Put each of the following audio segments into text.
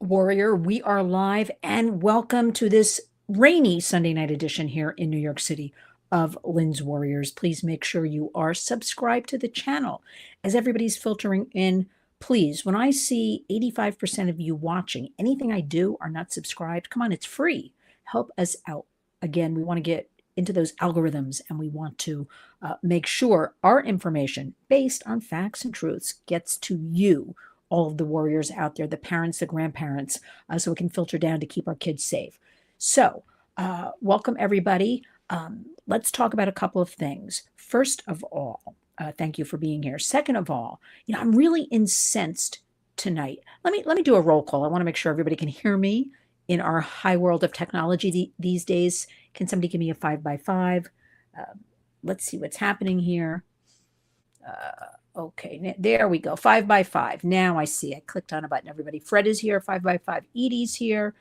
Warrior, we are live and welcome to this rainy Sunday night edition here in New York City of Lynn's Warriors. Please make sure you are subscribed to the channel. As everybody's filtering in, please, when I see 85% of you watching, anything I do are not subscribed, come on, it's free. Help us out. Again, we want to get into those algorithms and we want to make sure our information based on facts and truths gets to you, all of the warriors out there, the parents, the grandparents, so we can filter down to keep our kids safe. So, welcome everybody. Let's talk about a couple of things. First of all, thank you for being here. Second of all, I'm really incensed tonight. Let me do a roll call. I want to make sure everybody can hear me in our high world of technology these days. Can somebody give me a 5x5? Let's see what's happening here. Okay, there we go. 5x5. Now I see. I clicked on a button. Everybody, Fred is here. 5x5. Edie's here.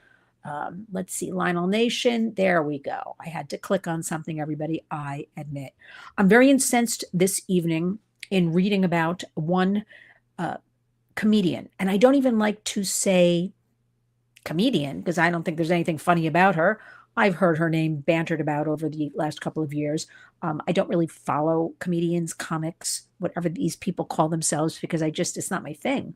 Let's see. Lionel Nation. There we go. I had to click on something, everybody. I admit. I'm very incensed this evening in reading about one comedian. And I don't even like to say comedian because I don't think there's anything funny about her. I've heard her name bantered about over the last couple of years. I don't really follow comedians, comics, whatever these people call themselves, because it's not my thing.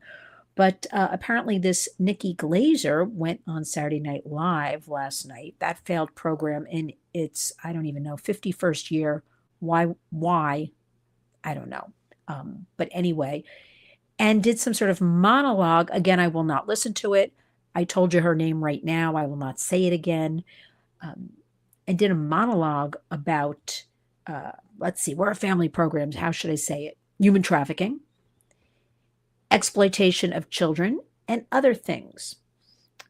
But apparently this Nikki Glazer went on Saturday Night Live last night, that failed program in its, I don't even know, 51st year. Why? I don't know. But anyway, and did some sort of monologue. Again, I will not listen to it. I told you her name right now. I will not say it again. And did a monologue about, let's see, where are family programs? How should I say it? Human trafficking, exploitation of children, and other things.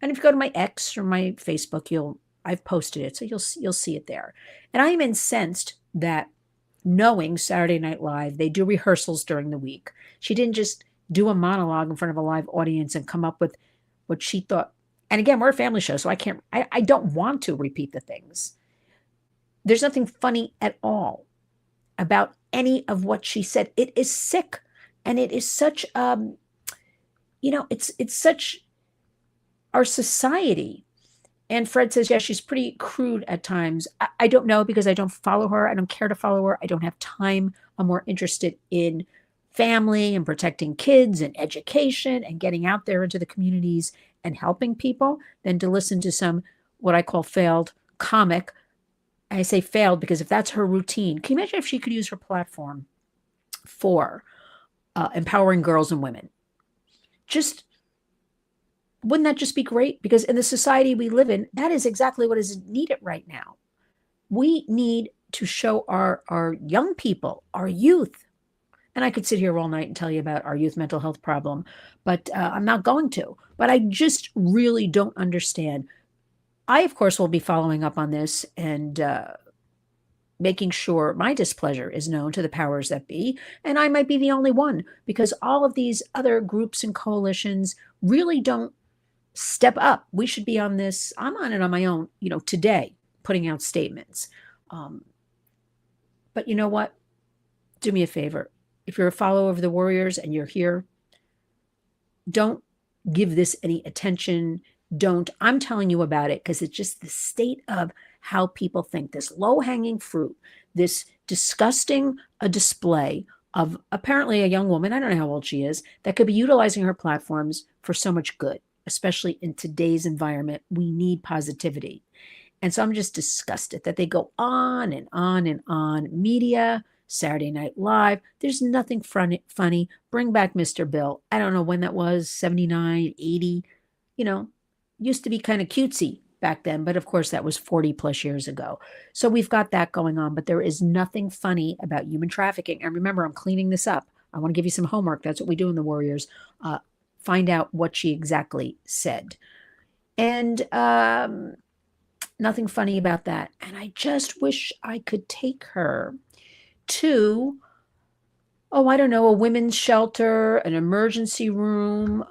And if you go to my X or my Facebook, I've posted it, so you'll see it there. And I am incensed that, knowing Saturday Night Live, they do rehearsals during the week. She didn't just do a monologue in front of a live audience and come up with what she thought. And again, we're a family show, so I don't want to repeat the things. There's nothing funny at all about any of what she said. It is sick. And it is such, it's such our society. And Fred says, yeah, she's pretty crude at times. I don't know, because I don't follow her. I don't care to follow her. I don't have time. I'm more interested in family and protecting kids and education and getting out there into the communities and helping people than to listen to some, what I call failed comic. I say failed because if that's her routine, can you imagine if she could use her platform for empowering girls and women? Wouldn't that just be great? Because in the society we live in, that is exactly what is needed right now. We need to show our young people, our youth. And I could sit here all night and tell you about our youth mental health problem, but I'm not going to. But I just really don't understand. I, of course, will be following up on this and making sure my displeasure is known to the powers that be. And I might be the only one, because all of these other groups and coalitions really don't step up. We should be on this. I'm on it on my own, today, putting out statements. But you know what? Do me a favor. If you're a follower of the Warriors and you're here, don't give this any attention. I'm telling you about it because it's just the state of how people think. This low-hanging fruit, this disgusting display of apparently a young woman, I don't know how old she is, that could be utilizing her platforms for so much good, especially in today's environment. We need positivity. And so I'm just disgusted that they go on and on and on. Media, Saturday Night Live, there's nothing funny. Bring back Mr. Bill. I don't know when that was, 79, 80, used to be kind of cutesy back then, but of course that was 40 plus years ago. So we've got that going on, but there is nothing funny about human trafficking. And remember, I'm cleaning this up. I want to give you some homework. That's what we do in the Warriors. Find out what she exactly said. And nothing funny about that. And I just wish I could take her to, I don't know, a women's shelter, an emergency room,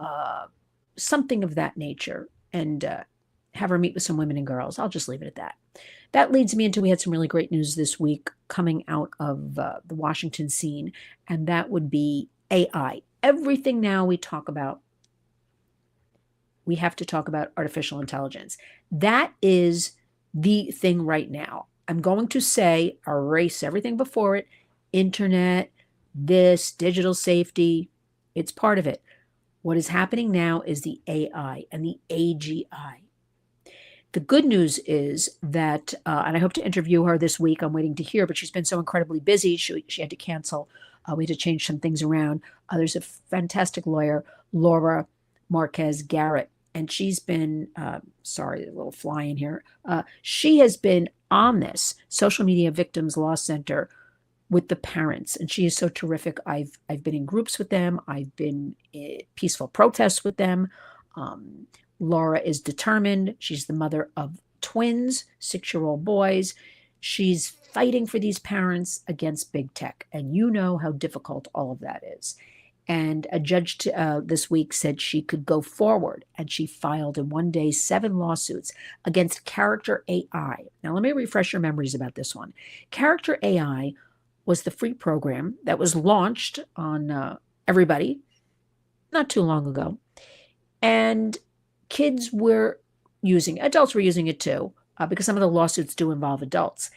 something of that nature, and have her meet with some women and girls. I'll just leave it at that. That leads me into, we had some really great news this week coming out of the Washington scene, and that would be AI. Everything now we talk about we have to talk about artificial intelligence. That is the thing right now. I'm going to say erase everything before it. Internet, this, digital safety, it's part of it. What is happening now is the AI and the AGI. The good news is that, and I hope to interview her this week. I'm waiting to hear, but she's been so incredibly busy. She had to cancel. We had to change some things around. There's a fantastic lawyer, Laura Marquez Garrett, and she's been, sorry, a little fly in here. She has been on this Social Media Victims Law Center with the parents, and she is so terrific. I've been in groups with them. I've been in peaceful protests with them. Laura is determined. She's the mother of twins, 6-year-old boys. She's fighting for these parents against big tech, and you know how difficult all of that is. And a judge this week said she could go forward, and she filed in one day 7 lawsuits against Character AI. Now, let me refresh your memories about this one. Character AI was the free program that was launched on everybody not too long ago. And kids were using, adults were using it too, because some of the lawsuits do involve adults.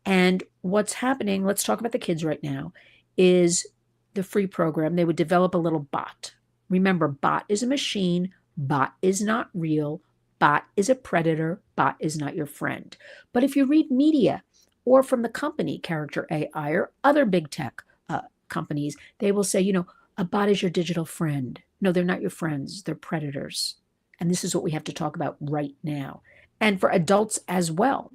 And what's happening, let's talk about the kids right now, is the free program. They would develop a little bot. Remember, bot is a machine. Bot is not real. Bot is a predator. Bot is not your friend. But if you read media or from the company, Character AI, or other big tech companies, they will say, a bot is your digital friend. No, they're not your friends. They're predators. And this is what we have to talk about right now. And for adults as well.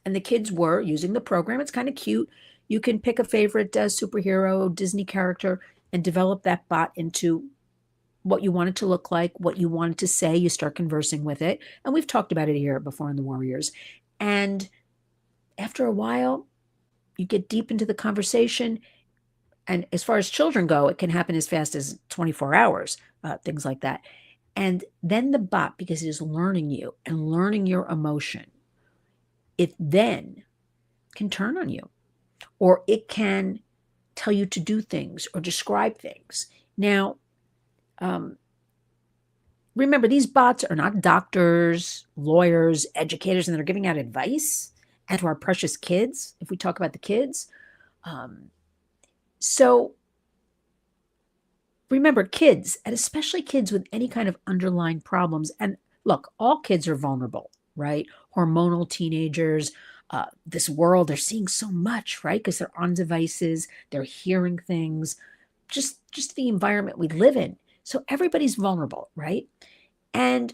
And the kids were using the program. It's kind of cute. You can pick a favorite superhero, Disney character, and develop that bot into what you want it to look like, what you want it to say. You start conversing with it. And we've talked about it here before in the Warriors. And after a while, you get deep into the conversation. And as far as children go, it can happen as fast as 24 hours, things like that. And then the bot, because it is learning you and learning your emotion, it then can turn on you, or it can tell you to do things or describe things. Now, remember, these bots are not doctors, lawyers, educators, and they're giving out advice. And to our precious kids, if we talk about the kids. So remember, kids, and especially kids with any kind of underlying problems. And look, all kids are vulnerable, right? Hormonal teenagers, this world, they're seeing so much, right? Because they're on devices, they're hearing things, just the environment we live in. So everybody's vulnerable, right? And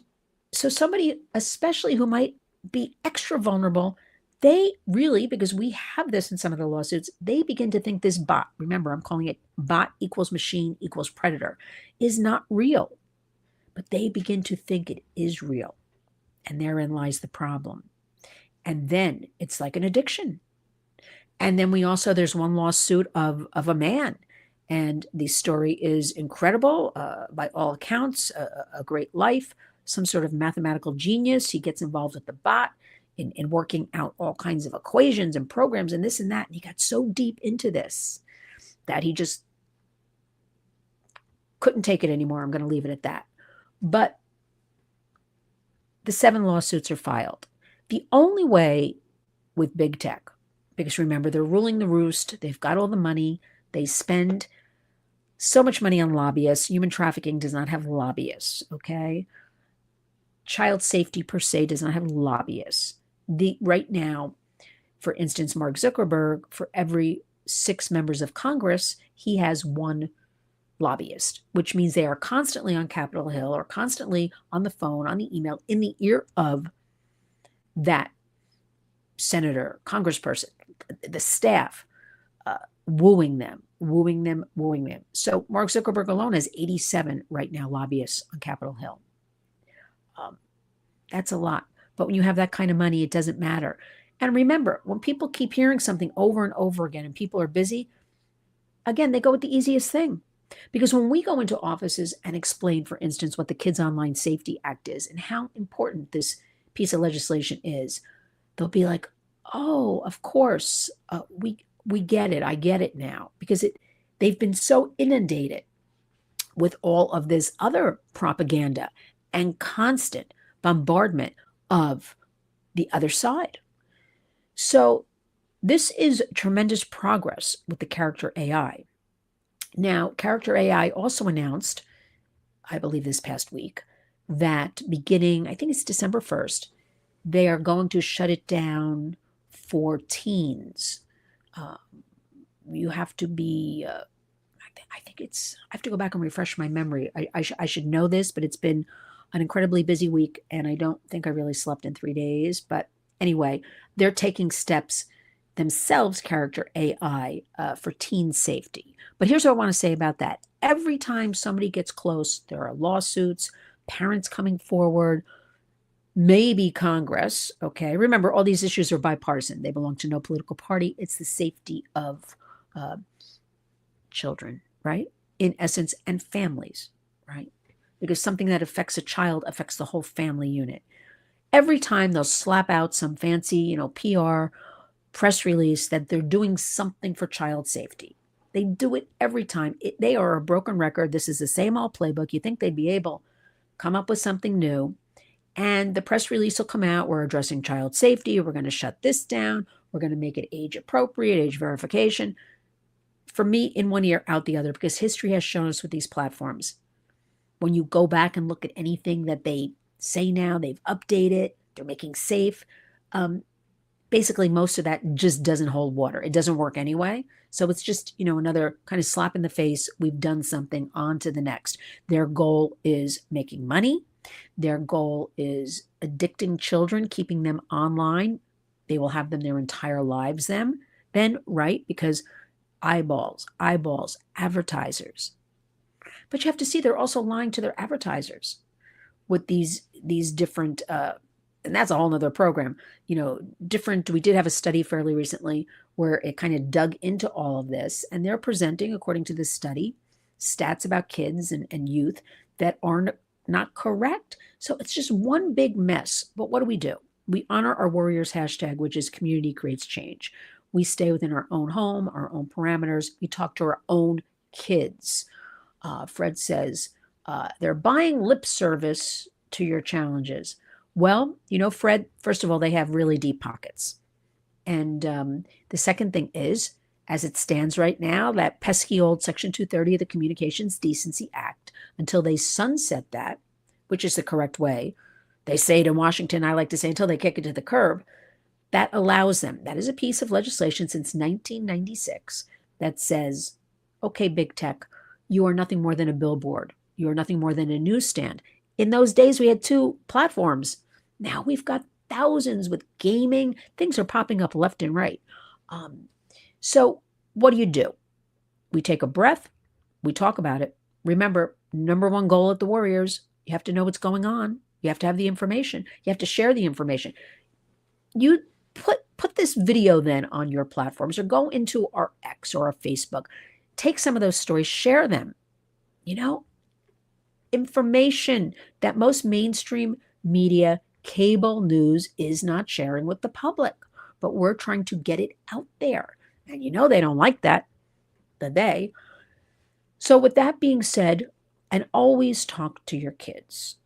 so somebody, especially who might be extra vulnerable, they really, because we have this in some of the lawsuits, they begin to think this bot, remember, I'm calling it bot equals machine equals predator, is not real. But they begin to think it is real. And therein lies the problem. And then it's like an addiction. And then there's one lawsuit of a man. And the story is incredible, by all accounts, a great life, some sort of mathematical genius. He gets involved with the bot in working out all kinds of equations and programs and this and that. And he got so deep into this that he just couldn't take it anymore. I'm going to leave it at that. But the 7 lawsuits are filed. The only way with big tech, because remember, they're ruling the roost. They've got all the money. They spend so much money on lobbyists. Human trafficking does not have lobbyists, okay? Child safety per se does not have lobbyists. Right now, for instance, Mark Zuckerberg, for every 6 members of Congress, he has 1 lobbyist, which means they are constantly on Capitol Hill or constantly on the phone, on the email, in the ear of that senator, congressperson, the staff, wooing them. So Mark Zuckerberg alone has 87 right now lobbyists on Capitol Hill. That's a lot. But when you have that kind of money, it doesn't matter. And remember, when people keep hearing something over and over again and people are busy, again, they go with the easiest thing. Because when we go into offices and explain, for instance, what the Kids Online Safety Act is and how important this piece of legislation is, they'll be like, oh, of course, we get it. I get it now. Because they've been so inundated with all of this other propaganda. and constant bombardment of the other side. So this is tremendous progress with the character AI. Now, character AI also announced, I believe this past week, that beginning, I think it's December 1st, they are going to shut it down for teens. Um, you have to be, I think it's, I have to go back and refresh my memory. I should know this, but it's been an incredibly busy week, and I don't think I really slept in 3 days. But anyway, they're taking steps themselves, character AI, for teen safety. But here's what I want to say about that. Every time somebody gets close, there are lawsuits, parents coming forward, maybe Congress. Okay. Remember, all these issues are bipartisan. They belong to no political party. It's the safety of uh, children, right? In essence, and families, right? Because something that affects a child affects the whole family unit. Every time they'll slap out some fancy, PR press release that they're doing something for child safety. They do it every time. They are a broken record. This is the same old playbook. You think they'd be able to come up with something new, and the press release will come out. We're addressing child safety. We're going to shut this down. We're going to make it age appropriate, age verification. For me, in one ear, out the other, because history has shown us with these platforms, when you go back and look at anything that they say now, they've updated, they're making safe. Basically, most of that just doesn't hold water. It doesn't work anyway. So it's just, another kind of slap in the face. We've done something, on to the next. Their goal is making money. Their goal is addicting children, keeping them online. They will have them their entire lives then, right? Because eyeballs, advertisers. But you have to see they're also lying to their advertisers with these different, and that's a whole nother program, different. We did have a study fairly recently where it kind of dug into all of this, and they're presenting, according to this study, stats about kids and youth that aren't not correct. So it's just one big mess. But what do? We honor our warriors hashtag, which is community creates change. We stay within our own home, our own parameters. We talk to our own kids. Fred says, they're buying lip service to your challenges. Well, Fred, first of all, they have really deep pockets. And the second thing is, as it stands right now, that pesky old Section 230 of the Communications Decency Act, until they sunset that, which is the correct way, they say it in Washington, I like to say, until they kick it to the curb, that allows them, that is a piece of legislation since 1996 that says, okay, big tech, you are nothing more than a billboard. You are nothing more than a newsstand. In those days, we had 2 platforms. Now we've got thousands with gaming. Things are popping up left and right. So what do? We take a breath. We talk about it. Remember, number one goal at the Warriors, you have to know what's going on. You have to have the information. You have to share the information. You put this video then on your platforms, or go into our X or our Facebook. Take some of those stories, share them. Information that most mainstream media, cable news is not sharing with the public. But we're trying to get it out there. And they don't like that, they. So with that being said, and always talk to your kids.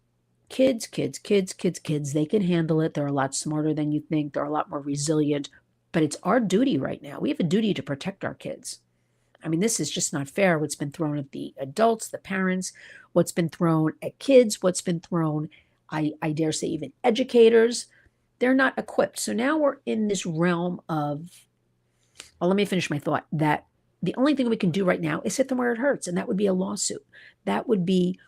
Kids, they can handle it. They're a lot smarter than you think. They're a lot more resilient. But it's our duty right now. We have a duty to protect our kids. I mean, this is just not fair. What's been thrown at the adults, the parents, what's been thrown at kids, what's been thrown, I dare say, even educators. They're not equipped. So now we're in this realm of, well, let me finish my thought, that the only thing we can do right now is hit them where it hurts. And that would be a lawsuit. That would be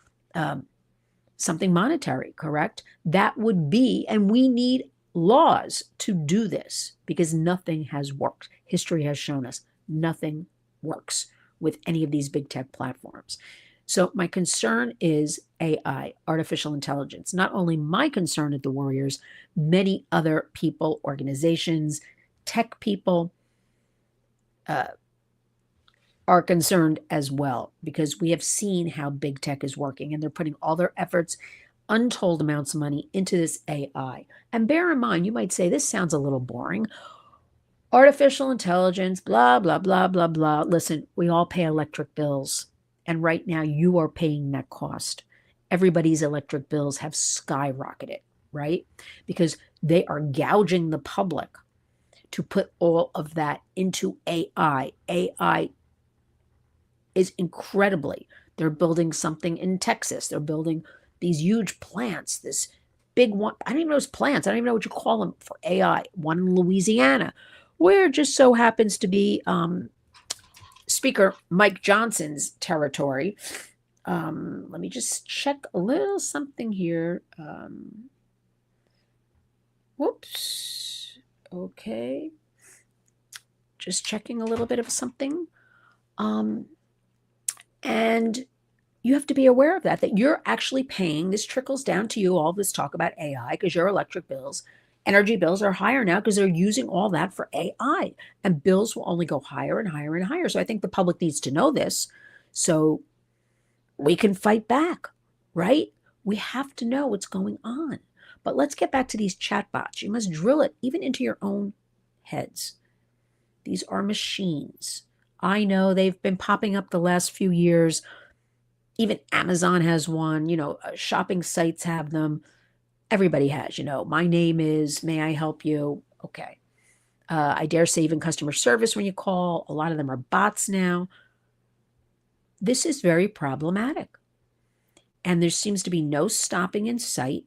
something monetary, correct? That would be, and we need laws to do this, because nothing has worked. History has shown us nothing works with any of these big tech platforms. So my concern is AI, artificial intelligence. Not only my concern at the Warriors, many other people, organizations, tech people are concerned as well, because we have seen how big tech is working, and they're putting all their efforts, untold amounts of money, into this AI. And bear in mind, you might say, this sounds a little boring. Artificial intelligence, blah, blah, blah, blah, blah. Listen, we all pay electric bills. And right now you are paying that cost. everybody's electric bills have skyrocketed, right? Because they are gouging the public to put all of that into AI. AI is incredibly, they're building something in Texas. They're building these huge plants, this big one. I don't even know it's plants. I don't even know what you call them for AI. One in Louisiana, where it just so happens to be Speaker Mike Johnson's territory. Let me just check a little something here. Whoops. Okay. Just checking a little bit of something. And you have to be aware of that you're actually paying. This trickles down to you, all this talk about AI, because your electric bills, energy bills are higher now because they're using all that for AI. And bills will only go higher and higher and higher. So I think the public needs to know this so we can fight back, right? We have to know what's going on. But let's get back to these chatbots. You must drill it even into your own heads. These are machines. I know they've been popping up the last few years. Even Amazon has one, shopping sites have them. Everybody has, my name is, may I help you? Okay. I dare say even customer service when you call, a lot of them are bots now. This is very problematic. And there seems to be no stopping in sight.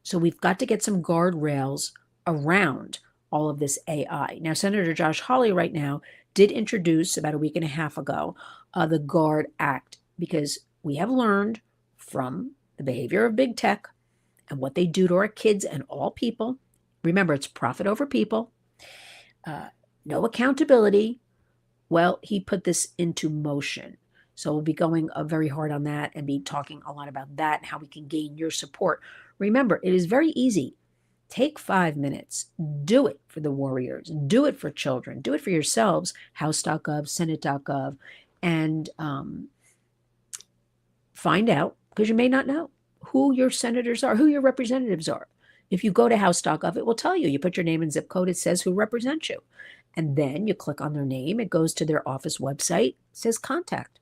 So we've got to get some guardrails around all of this AI. Now, Senator Josh Hawley right now did introduce about a week and a half ago the GUARD Act, because we have learned from the behavior of big tech and what they do to our kids and all people. Remember, it's profit over people, no accountability. Well, he put this into motion. So we'll be going very hard on that and be talking a lot about that and how we can gain your support. Remember, it is very easy. Take 5 minutes. Do it for the warriors. Do it for children. Do it for yourselves. House.gov, Senate.gov, and find out, because you may not know who your senators are, who your representatives are. If you go to House.gov, it will tell you. You put your name and zip code. It says who represents you. And then you click on their name. It goes to their office website. It says contact.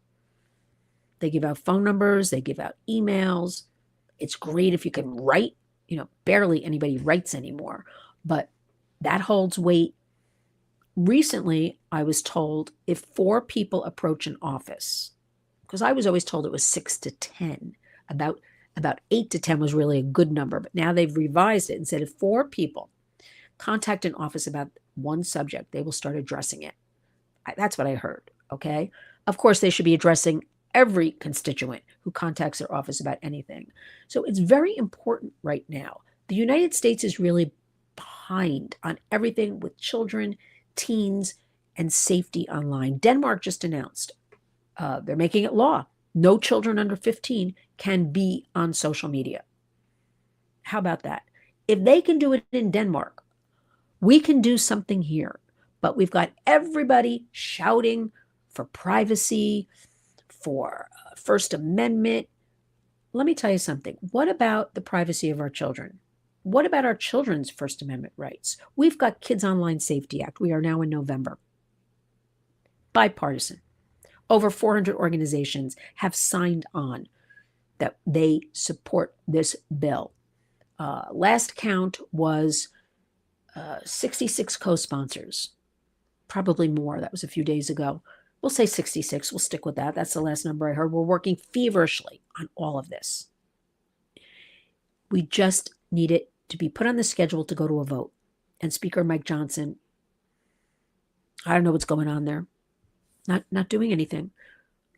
They give out phone numbers. They give out emails. It's great if you can write. Barely anybody writes anymore, but that holds weight. Recently, I was told if 4 people approach an office, because I was always told it was 6 to 10, about 8 to 10 was really a good number, but now they've revised it and said if 4 people contact an office about one subject, they will start addressing it. That's what I heard, okay? Of course, they should be addressing every constituent who contacts their office about anything. So it's very important right now. The United States is really behind on everything with children, teens, and safety online. Denmark just announced they're making it law. No children under 15 can be on social media. How about that? If they can do it in Denmark, we can do something here. But we've got everybody shouting for privacy, for First Amendment. Let me tell you something. What about the privacy of our children? What about our children's First Amendment rights? We've got Kids Online Safety Act. We are now in November. Bipartisan. Over 400 organizations have signed on that they support this bill. Last count was 66 co-sponsors, probably more. That was a few days ago. We'll say 66. We'll stick with that. That's the last number I heard. We're working feverishly on all of this. We just need it to be put on the schedule to go to a vote. And Speaker Mike Johnson, I don't know what's going on there. Not doing anything.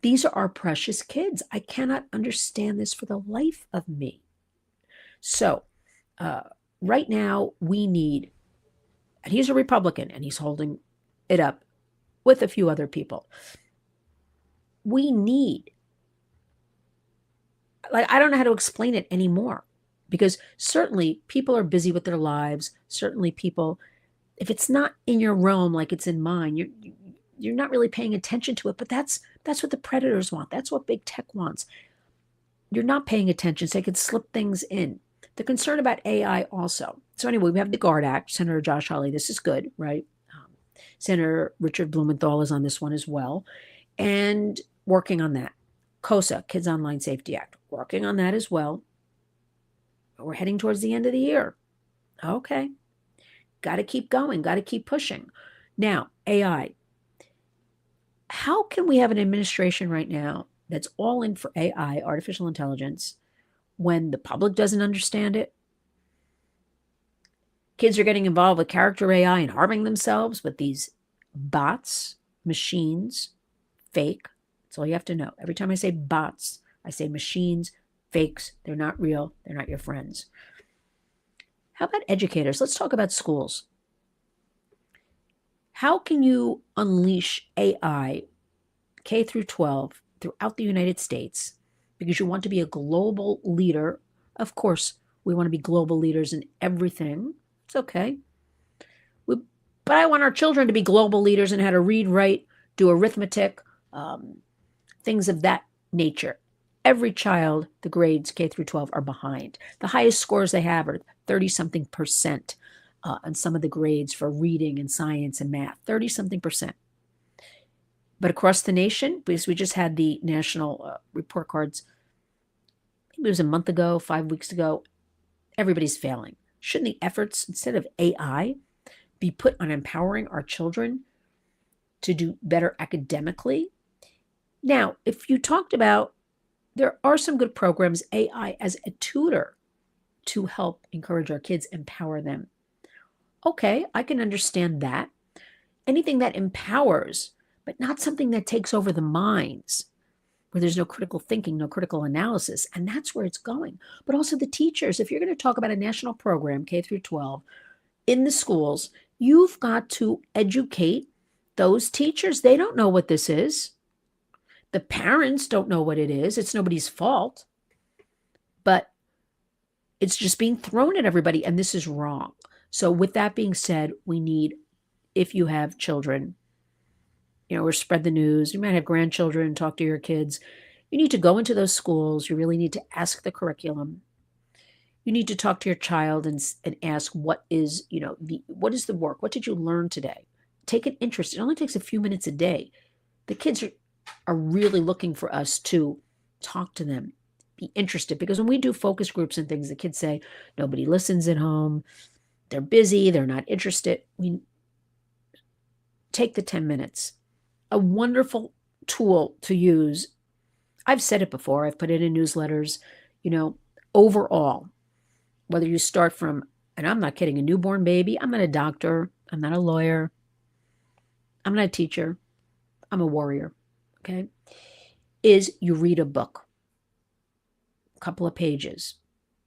These are our precious kids. I cannot understand this for the life of me. So right now we need, and he's a Republican and he's holding it up with a few other people. We need, I don't know how to explain it anymore, because certainly people are busy with their lives. Certainly people, if it's not in your realm like it's in mine, you're not really paying attention to it. But that's what the predators want. That's what big tech wants. You're not paying attention, so they can slip things in. The concern about AI also. So anyway, we have the GUARD Act. Senator Josh Hawley, this is good, right? Senator Richard Blumenthal is on this one as well, and working on that. COSA, Kids Online Safety Act, Working on that as well. We're heading towards the end of the year. Okay. Got to keep going, got to keep pushing. Now, AI. How can we have an administration right now that's all in for AI, artificial intelligence, when the public doesn't understand it? Kids are getting involved with character AI and harming themselves with these bots, machines, fake. That's all you have to know. Every time I say bots, I say machines, fakes. They're not real. They're not your friends. How about educators? Let's talk about schools. How can you unleash AI K through 12 throughout the United States because you want to be a global leader? Of course, we want to be global leaders in everything. It's okay. But I want our children to be global leaders in how to read, write, do arithmetic, things of that nature. Every child, the grades K through 12 are behind. The highest scores they have are 30-something% on some of the grades for reading and science and math, 30-something%. But across the nation, because we just had the national report cards, maybe it was a month ago, 5 weeks ago, everybody's failing. Shouldn't the efforts, instead of AI, be put on empowering our children to do better academically? Now, if you talked about, there are some good programs, AI as a tutor to help encourage our kids, empower them. Okay, I can understand that. Anything that empowers, but not something that takes over the minds, where there's no critical thinking, no critical analysis. And that's where it's going. But also the teachers, if you're going to talk about a national program, K through 12, in the schools, you've got to educate those teachers. They don't know what this is. The parents don't know what it is. It's nobody's fault. But it's just being thrown at everybody, and this is wrong. So with that being said, we need, if you have children, or spread the news, you might have grandchildren, talk to your kids. You need to go into those schools. You really need to ask the curriculum. You need to talk to your child and ask, what is, what is the work? What did you learn today? Take an interest. It only takes a few minutes a day. The kids are really looking for us to talk to them, be interested. Because when we do focus groups and things, the kids say, nobody listens at home. They're busy. They're not interested. We take the 10 minutes. A wonderful tool to use. I've said it before. I've put it in newsletters. Overall, whether you start from, and I'm not kidding, a newborn baby. I'm not a doctor. I'm not a lawyer. I'm not a teacher. I'm a warrior. Okay. Is you read a book, a couple of pages.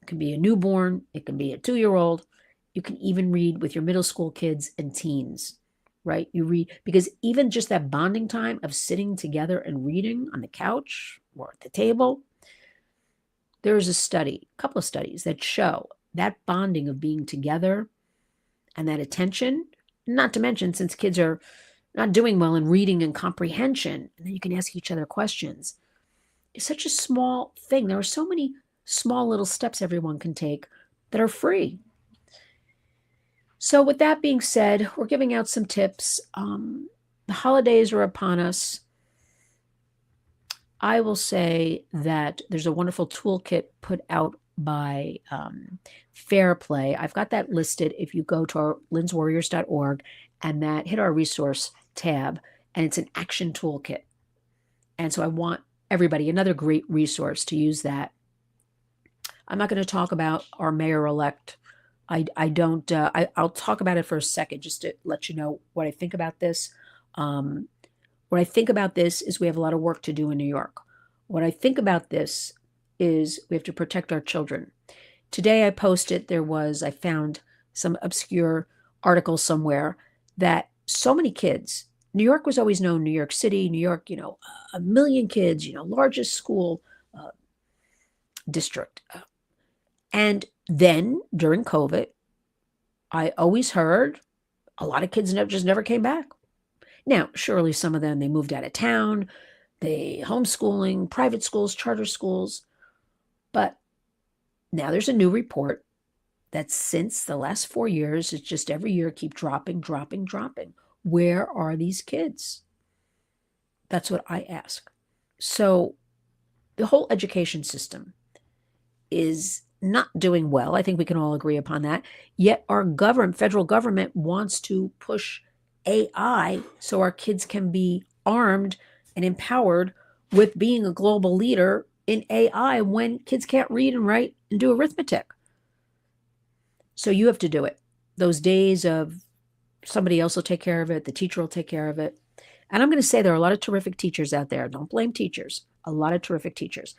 It can be a newborn. It can be a 2-year-old. You can even read with your middle school kids and teens. Right? You read, because even just that bonding time of sitting together and reading on the couch or at the table, there is a couple of studies that show that bonding of being together and that attention, not to mention since kids are not doing well in reading and comprehension, and then you can ask each other questions. It's such a small thing. There are so many small little steps everyone can take that are free. So with that being said, we're giving out some tips. The holidays are upon us. I will say that there's a wonderful toolkit put out by Fair Play. I've got that listed if you go to our linswarriors.org and that hit our resource tab, and it's an action toolkit. And so I want everybody, another great resource to use that. I'm not going to talk about our mayor-elect. I'll talk about it for a second just to let you know what I think about this. What I think about this is we have a lot of work to do in New York. What I think about this is we have to protect our children. Today I posted, I found some obscure article somewhere that so many kids, New York was always known, New York City, New York, 1 million kids, largest school district. And then during COVID, I always heard a lot of kids just never came back. Now, surely some of them, they moved out of town, they homeschooling, private schools, charter schools. But now there's a new report that since the last 4 years, it's just every year keep dropping. Where are these kids? That's what I ask. So the whole education system is not doing well. I think we can all agree upon that. Yet our federal government wants to push AI so our kids can be armed and empowered with being a global leader in AI when kids can't read and write and do arithmetic. So you have to do it. Those days of somebody else will take care of it, the teacher will take care of it. And I'm going to say there are a lot of terrific teachers out there. Don't blame teachers. A lot of terrific teachers.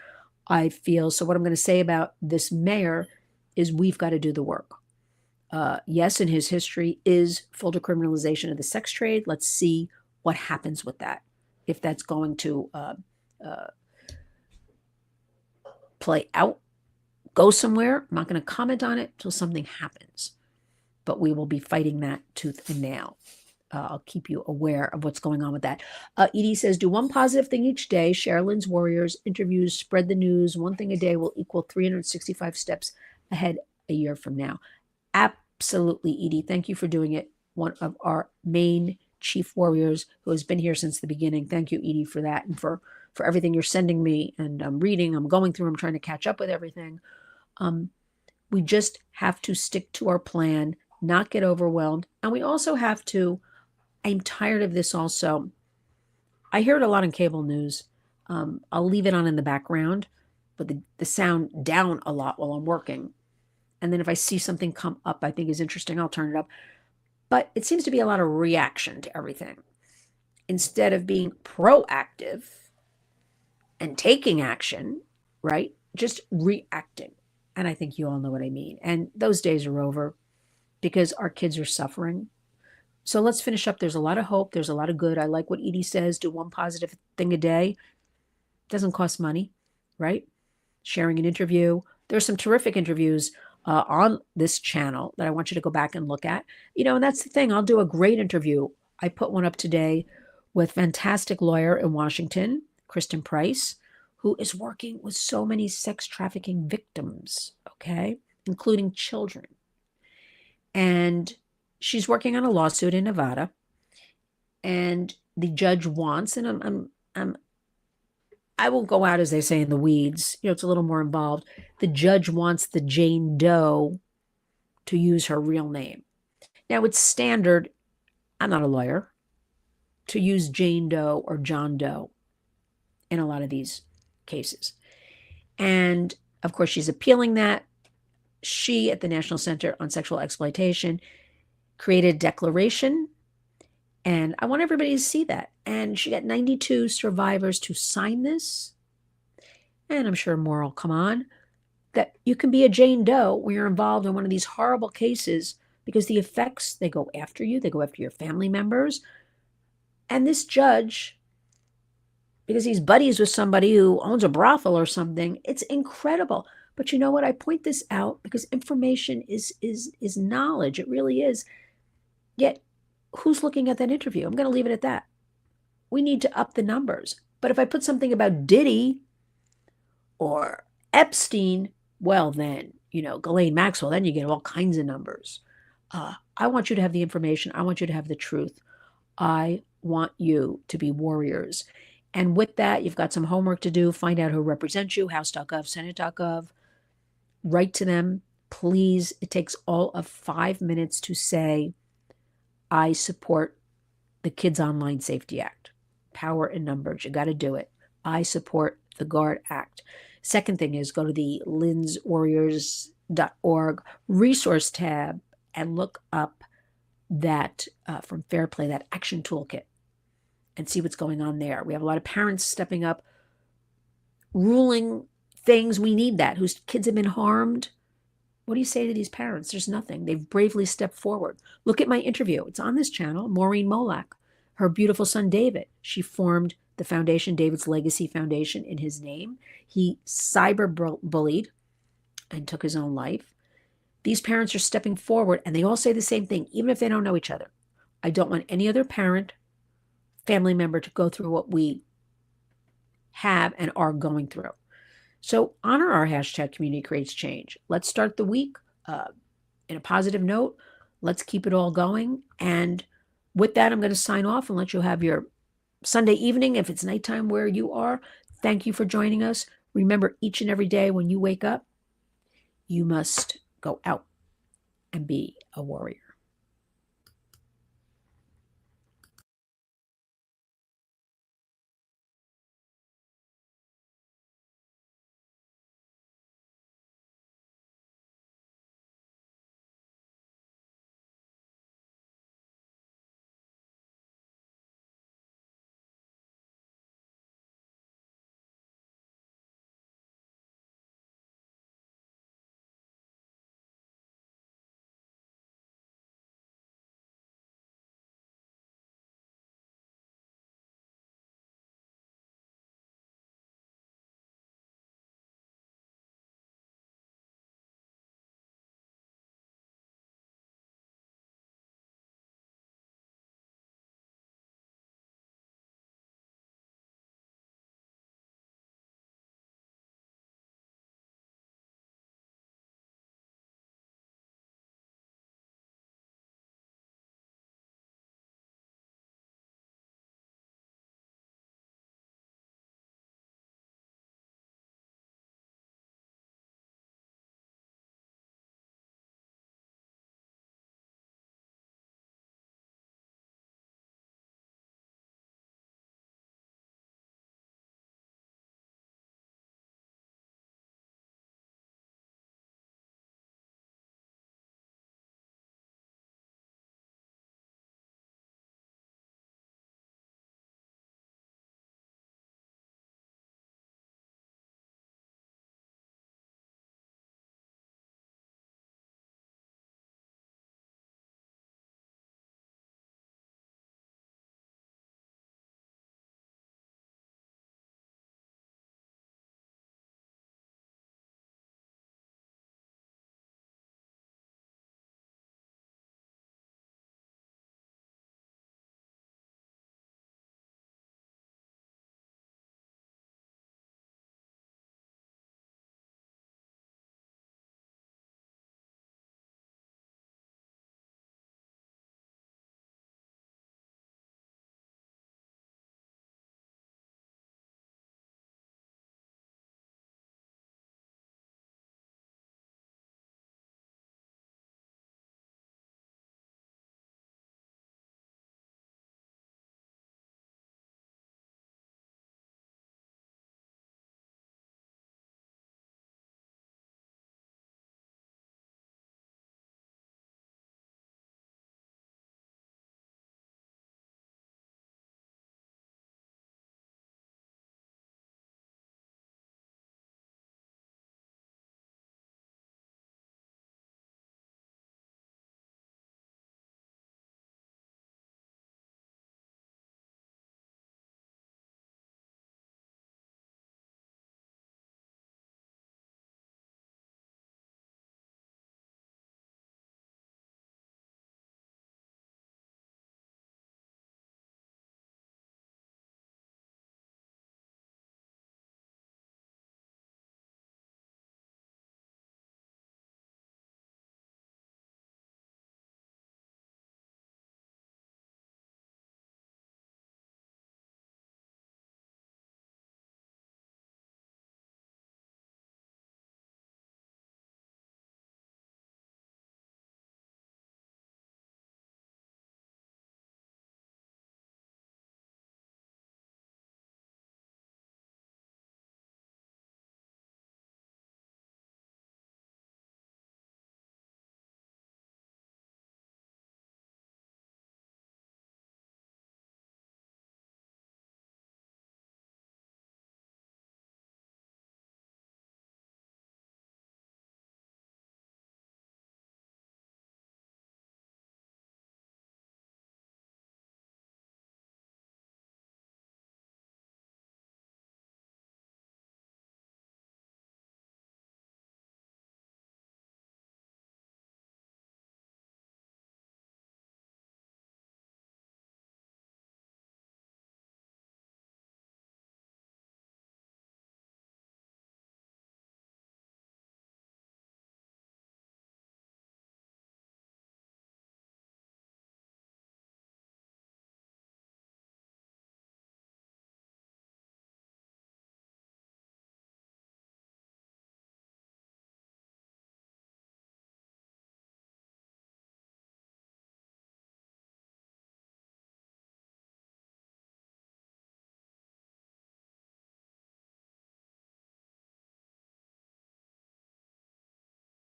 I feel so. What I'm going to say about this mayor is we've got to do the work. Yes, in his history is full decriminalization of the sex trade. Let's see what happens with that. If that's going to play out, go somewhere. I'm not going to comment on it until something happens. But we will be fighting that tooth and nail. I'll keep you aware of what's going on with that. Edie says, do one positive thing each day. Sherilyn's Warriors interviews, spread the news. One thing a day will equal 365 steps ahead a year from now. Absolutely, Edie. Thank you for doing it. One of our main chief warriors who has been here since the beginning. Thank you, Edie, for that and for everything you're sending me. And I'm reading, I'm going through, I'm trying to catch up with everything. We just have to stick to our plan, not get overwhelmed. And we also have to, I'm tired of this also. I hear it a lot on cable news. I'll leave it on in the background, but the sound down a lot while I'm working. And then if I see something come up I think is interesting, I'll turn it up. But it seems to be a lot of reaction to everything. Instead of being proactive and taking action, right? Just reacting. And I think you all know what I mean. And those days are over because our kids are suffering. So let's finish up. There's a lot of hope. There's a lot of good. I like what Edie says. Do one positive thing a day. Doesn't cost money, right? Sharing an interview. There's some terrific interviews on this channel that I want you to go back and look at. And that's the thing. I'll do a great interview. I put one up today with fantastic lawyer in Washington, Kristen Price, who is working with so many sex trafficking victims, okay, including children. And she's working on a lawsuit in Nevada, and the judge wants, and I won't go out, as they say, in the weeds. It's a little more involved. The judge wants the Jane Doe to use her real name. Now, it's standard, I'm not a lawyer, to use Jane Doe or John Doe in a lot of these cases. And, of course, she's appealing that. She, at the National Center on Sexual Exploitation, created a declaration, and I want everybody to see that. And she got 92 survivors to sign this, and I'm sure more will come on, that you can be a Jane Doe when you're involved in one of these horrible cases, because the effects, they go after you, they go after your family members. And this judge, because he's buddies with somebody who owns a brothel or something, it's incredible. But you know what? I point this out because information is knowledge. It really is. Yet, who's looking at that interview? I'm going to leave it at that. We need to up the numbers. But if I put something about Diddy or Epstein, well then, Ghislaine Maxwell, then you get all kinds of numbers. I want you to have the information. I want you to have the truth. I want you to be warriors. And with that, you've got some homework to do. Find out who represents you, House.gov, Senate.gov. Write to them, please. It takes all of 5 minutes to say, I support the Kids Online Safety Act. Power in numbers. You got to do it. I support the GUARD Act. Second thing is go to the linswarriors.org resource tab and look up that from Fair Play, that action toolkit, and see what's going on there. We have a lot of parents stepping up, ruling things. We need that, whose kids have been harmed. What do you say to these parents? There's nothing. They've bravely stepped forward. Look at my interview. It's on this channel. Maureen Molak, her beautiful son, David. She formed the foundation, David's Legacy Foundation, in his name. He cyber-bullied and took his own life. These parents are stepping forward, and they all say the same thing, even if they don't know each other. I don't want any other parent, family member to go through what we have and are going through. So honor our hashtag Community Creates Change. Let's start the week in a positive note. Let's keep it all going. And with that, I'm going to sign off and let you have your Sunday evening, if it's nighttime where you are. Thank you for joining us. Remember, each and every day when you wake up, you must go out and be a warrior.